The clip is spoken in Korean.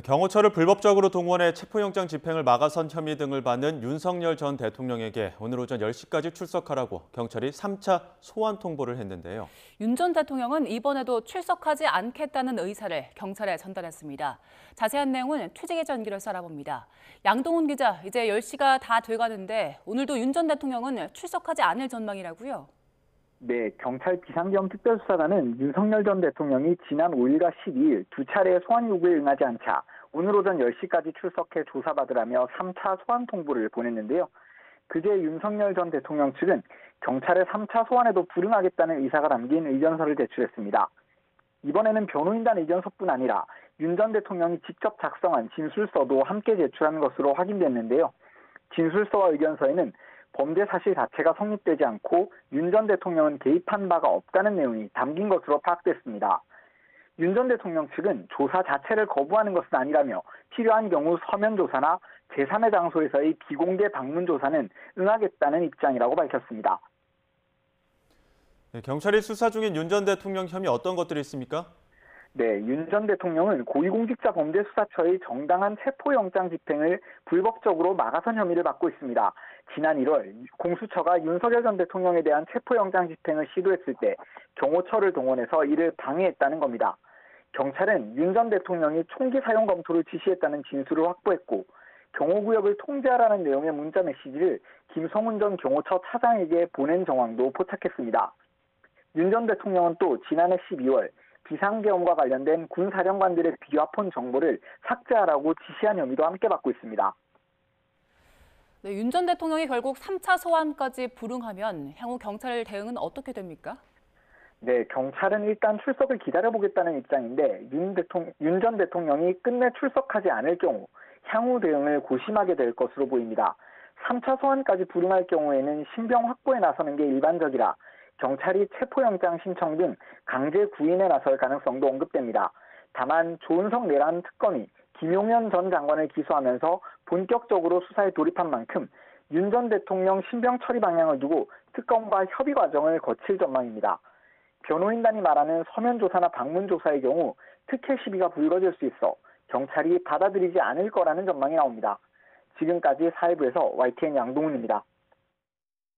경호처를 불법적으로 동원해 체포영장 집행을 막아선 혐의 등을 받는 윤석열 전 대통령에게 오늘 오전 10시까지 출석하라고 경찰이 3차 소환 통보를 했는데요. 윤 전 대통령은 이번에도 출석하지 않겠다는 의사를 경찰에 전달했습니다. 자세한 내용은 취재기 전기로 알아봅니다. 양동훈 기자, 이제 10시가 다 돼가는데 오늘도 윤 전 대통령은 출석하지 않을 전망이라고요? 네, 경찰 비상경 특별수사단은 윤석열 전 대통령이 지난 5일과 12일 두 차례의 소환 요구에 응하지 않자 오늘 오전 10시까지 출석해 조사받으라며 3차 소환 통보를 보냈는데요. 그제 윤석열 전 대통령 측은 경찰의 3차 소환에도 불응하겠다는 의사가 담긴 의견서를 제출했습니다. 이번에는 변호인단 의견서뿐 아니라 윤 전 대통령이 직접 작성한 진술서도 함께 제출한 것으로 확인됐는데요. 진술서와 의견서에는 범죄 사실 자체가 성립되지 않고 윤 전 대통령은 개입한 바가 없다는 내용이 담긴 것으로 파악됐습니다. 윤 전 대통령 측은 조사 자체를 거부하는 것은 아니라며 필요한 경우 서면 조사나 제3의 장소에서의 비공개 방문 조사는 응하겠다는 입장이라고 밝혔습니다. 경찰이 수사 중인 윤 전 대통령 혐의 어떤 것들이 있습니까? 네, 윤 전 대통령은 고위공직자범죄수사처의 정당한 체포영장 집행을 불법적으로 막아선 혐의를 받고 있습니다. 지난 1월 공수처가 윤석열 전 대통령에 대한 체포영장 집행을 시도했을 때 경호처를 동원해서 이를 방해했다는 겁니다. 경찰은 윤 전 대통령이 총기 사용 검토를 지시했다는 진술을 확보했고 경호구역을 통제하라는 내용의 문자 메시지를 김성훈 전 경호처 차장에게 보낸 정황도 포착했습니다. 윤 전 대통령은 또 지난해 12월 비상계엄과 관련된 군 사령관들의 비화폰 정보를 삭제하라고 지시한 혐의도 함께 받고 있습니다. 네, 윤 전 대통령이 결국 3차 소환까지 불응하면 향후 경찰 대응은 어떻게 됩니까? 네, 경찰은 일단 출석을 기다려보겠다는 입장인데 윤 전 대통령이 끝내 출석하지 않을 경우 향후 대응을 고심하게 될 것으로 보입니다. 3차 소환까지 불응할 경우에는 신병 확보에 나서는 게 일반적이라 경찰이 체포영장 신청 등 강제 구인에 나설 가능성도 언급됩니다. 다만 조은석 내란 특검이 김용현 전 장관을 기소하면서 본격적으로 수사에 돌입한 만큼 윤 전 대통령 신병 처리 방향을 두고 특검과 협의 과정을 거칠 전망입니다. 변호인단이 말하는 서면 조사나 방문 조사의 경우 특혜 시비가 불거질 수 있어 경찰이 받아들이지 않을 거라는 전망이 나옵니다. 지금까지 사회부에서 YTN 양동훈입니다.